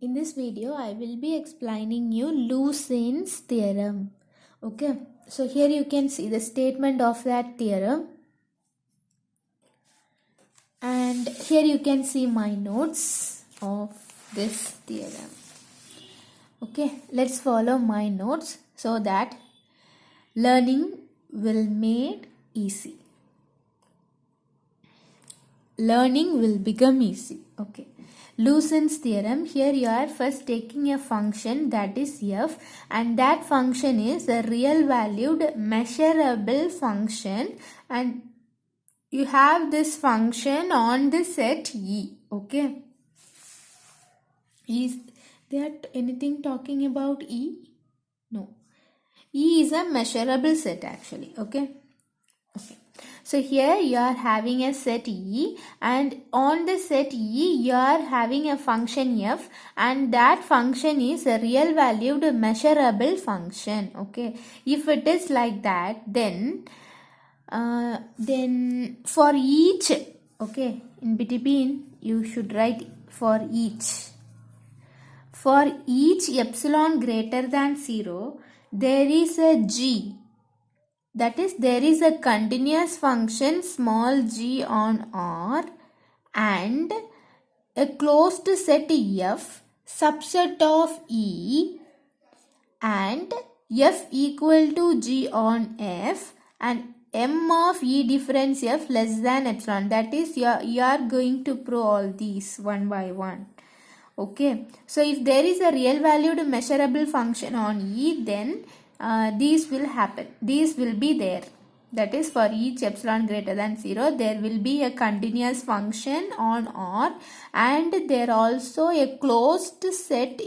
In this video, I will be explaining you Lusin's theorem. Okay, so here you can see the statement of that theorem, and here you can see my notes of this theorem. Okay, let's follow my notes so that learning will made easy. Learning will become easy. Okay. Lusin's theorem, here you are first taking a function that is f, and that function is a real valued measurable function, and you have this function on the set E. Okay. Is there anything talking about E? No. E is a measurable set actually. Okay. Okay. So here you are having a set E, and on the set E you are having a function f, and that function is a real valued measurable function. Okay, if it is like that, then for each, okay, in between you should write for each epsilon greater than 0, there is a g. That is, there is a continuous function small g on R and a closed set f subset of E and f equal to g on f and m of E difference f less than epsilon. That is, you are going to prove all these one by one. Okay, so if there is a real valued measurable function on E, then these will happen. These will be there. That is, for each epsilon greater than 0, there will be a continuous function on R, and there also a closed subset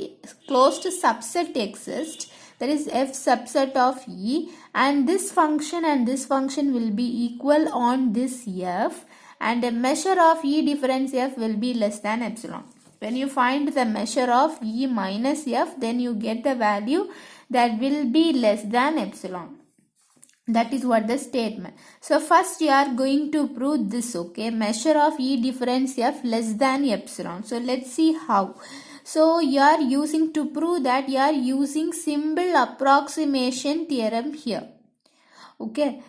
exists. That is f subset of E, and this function will be equal on this f, and a measure of E difference f will be less than epsilon. When you find the measure of E minus f, then you get the value that will be less than epsilon. That is what the statement. So first you are going to prove this, okay, measure of E difference f less than epsilon. So let's see how. So you are using, to prove that, you are using simple approximation theorem here. Okay.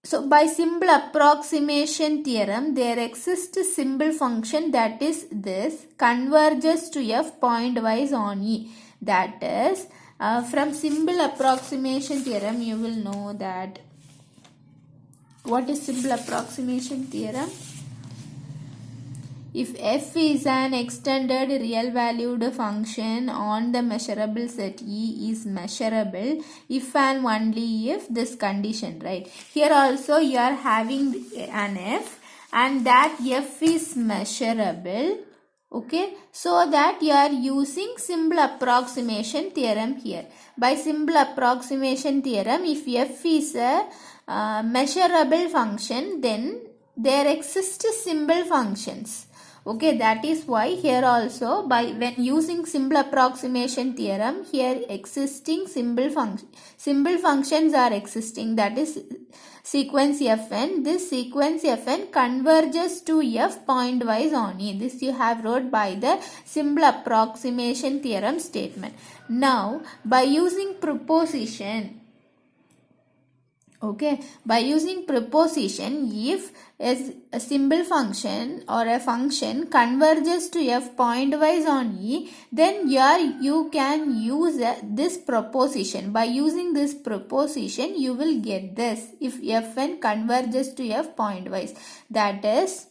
So by simple approximation theorem, there exists a simple function that is this, converges to f pointwise on E. That is, from simple approximation theorem, you will know that. What is simple approximation theorem? If f is an extended real valued function on the measurable set E is measurable if and only if this condition, right? Here also you are having an f, and that f is measurable. Okay, so that you are using simple approximation theorem here. By simple approximation theorem, if f is a measurable function, then there exist simple functions. Okay, that is why here also, when using simple approximation theorem, here existing simple functions are existing. That is sequence fn. This sequence fn converges to f pointwise on E. This you have wrote by the simple approximation theorem statement. Now by using proposition, okay, by using proposition, if a simple function or a function converges to f pointwise on E, then you can use this proposition. By using this proposition, you will get this, if fn converges to f pointwise. That is,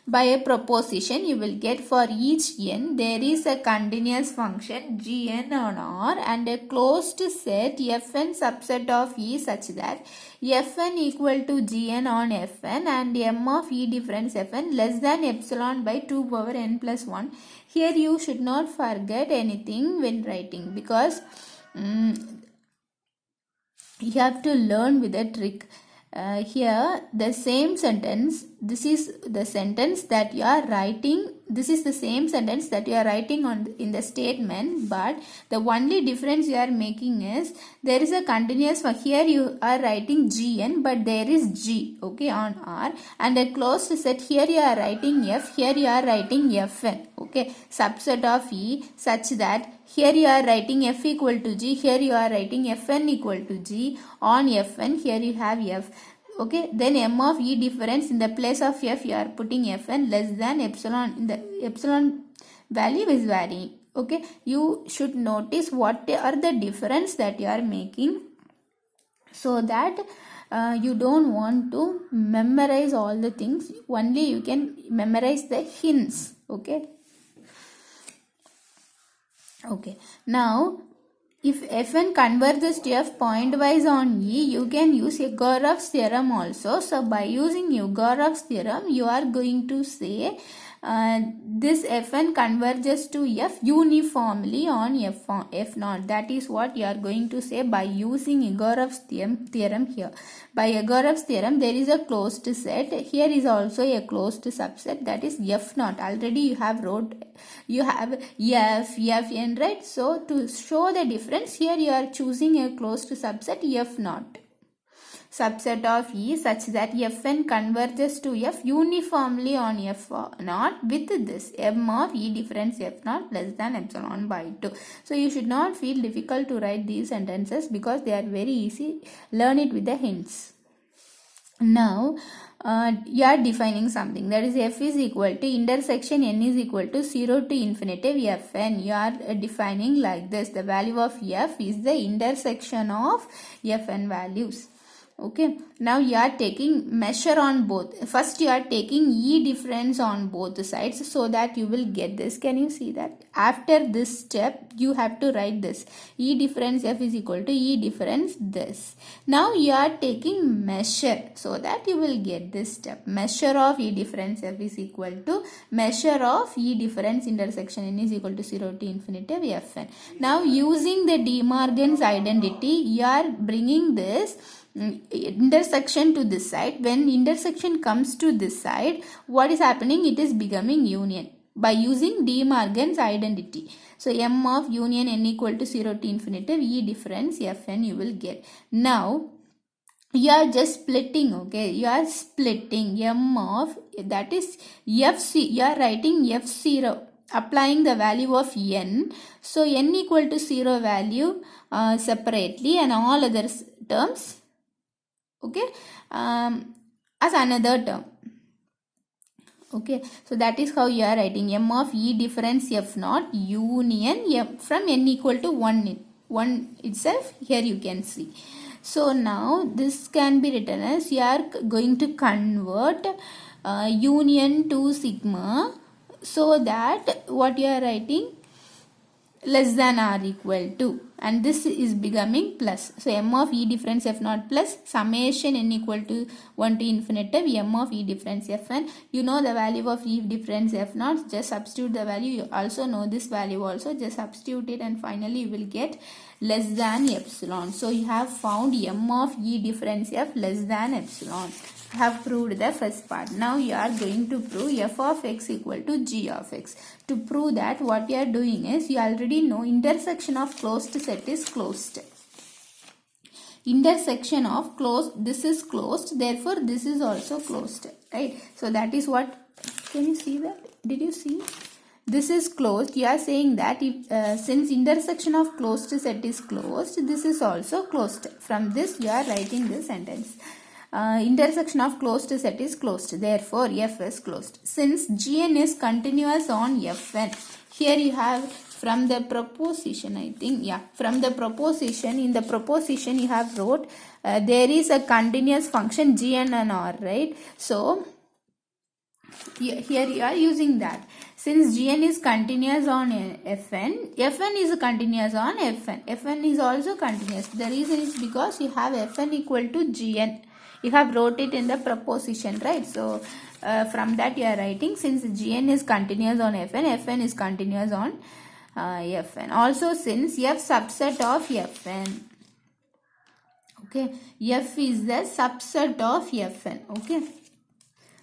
by a proposition, you will get for each n, there is a continuous function gn on R and a closed set fn subset of E such that fn equal to gn on fn and m of E difference fn less than epsilon by 2 power n plus 1. Here you should not forget anything when writing, because you have to learn with a trick. Here the same sentence this is the sentence that you are writing. This is the same sentence that you are writing in the statement, but the only difference you are making is there is a continuous. Here you are writing Gn, but there is G, okay, on R, and a closed set. Here you are writing F, here you are writing Fn, okay, subset of E, such that here you are writing F equal to G, here you are writing Fn equal to G. On Fn, here you have F. Okay, then M of E difference, in the place of F you are putting Fn less than epsilon. The epsilon value is varying. Okay, you should notice what are the difference that you are making, so that you don't want to memorize all the things. Only you can memorize the hints. Okay. Okay, now if Fn converges to F pointwise on E, you can use a Gauravs Theorem also. So by using Gauravs Theorem, you are going to say this Fn converges to F uniformly on F naught. That is what you are going to say by using a Gauravs Theorem here. By a Gauravs Theorem, there is a closed set. Here is also a closed subset, that is F naught. Already you have F, Fn, right? So to show the difference, here you are choosing a closed subset F naught. Subset of E such that Fn converges to F uniformly on F naught with this M of E difference F naught less than epsilon by 2. So you should not feel difficult to write these sentences because they are very easy. Learn it with the hints. Now you are defining something, that is F is equal to intersection N is equal to 0 to infinitive Fn. You are defining like this. The value of F is the intersection of Fn values. Okay, now you are taking measure on both. First you are taking E difference on both sides so that you will get this. Can you see that? After this step, you have to write this. E difference F is equal to E difference this. Now you are taking measure so that you will get this step. Measure of E difference F is equal to measure of E difference intersection N is equal to 0 to infinitive Fn. Now using the De Morgan's identity, you are bringing this intersection to this side. When intersection comes to this side, what is happening? It is becoming union by using De Morgan's identity. So M of union N equal to 0 to infinitive E difference Fn you will get. Now you are just splitting. Okay, you are splitting M of, that is Fc, you are writing F0, applying the value of N. So N equal to 0 value separately and all other terms, okay, as another term. Okay, so that is how you are writing M of E difference F naught union M from N equal to 1 itself. Here you can see. So now this can be written as you are going to convert union to sigma, so that what you are writing, less than or equal to, and this is becoming plus. So M of E difference F naught plus summation N equal to 1 to infinitive M of E difference Fn. You know the value of E difference F naught, just substitute the value. You also know this value also, just substitute it, and finally you will get less than epsilon. So you have found M of E difference F less than epsilon. Have proved the first part. Now you are going to prove F of x equal to G of x. To prove that, what you are doing is, you already know intersection of closed set is closed. Intersection of closed, this is closed, therefore this is also closed, right? So that is what, can you see that? Did you see? This is closed. You are saying that if since intersection of closed set is closed, this is also closed. From this you are writing this sentence. Intersection of closed set is closed, therefore F is closed. Since Gn is continuous on Fn, here you have from the proposition, I think, yeah, from the proposition, in the proposition you have wrote there is a continuous function Gn and R, right? So here you are using that. Since Gn is continuous on Fn, Fn is continuous on Fn. Fn is also continuous. The reason is because you have Fn equal to Gn. You have wrote it in the proposition, right? So from that you are writing, since Gn is continuous on Fn, Fn is continuous on Fn. Also since F subset of Fn. Okay, F is the subset of Fn. Okay.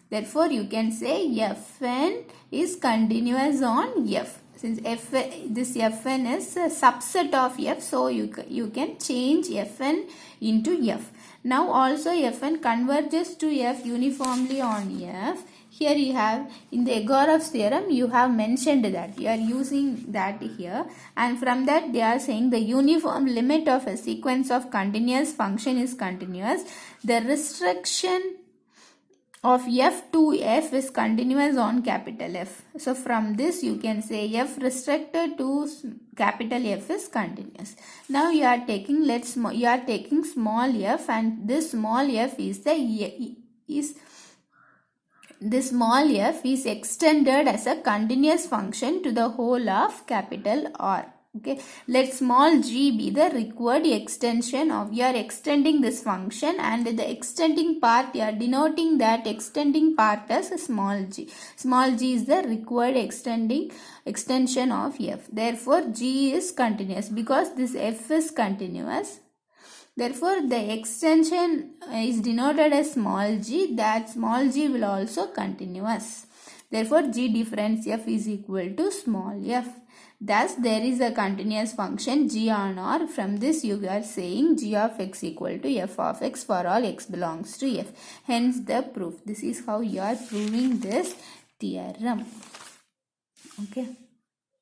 Therefore, you can say Fn is continuous on F. Since this Fn is a subset of F, so you can change Fn into F. Now also Fn converges to F uniformly on F. Here you have, in the Gauravs theorem, you have mentioned that. You are using that here. And from that they are saying the uniform limit of a sequence of continuous function is continuous. The restriction of F to F is continuous on capital F. So from this you can say F restricted to capital F is continuous. Now you are taking small f, and this small f is extended as a continuous function to the whole of capital R. Okay, let small g be the required extension of, you are extending this function, and the extending part you are denoting that extending part as a small g. Small g is the required extension of f. Therefore g is continuous because this f is continuous. Therefore the extension is denoted as small g, that small g will also continuous. Therefore g difference f is equal to small f. Thus there is a continuous function g on R. From this you are saying g of x equal to f of x for all x belongs to f. Hence the proof. This is how you are proving this theorem. Okay.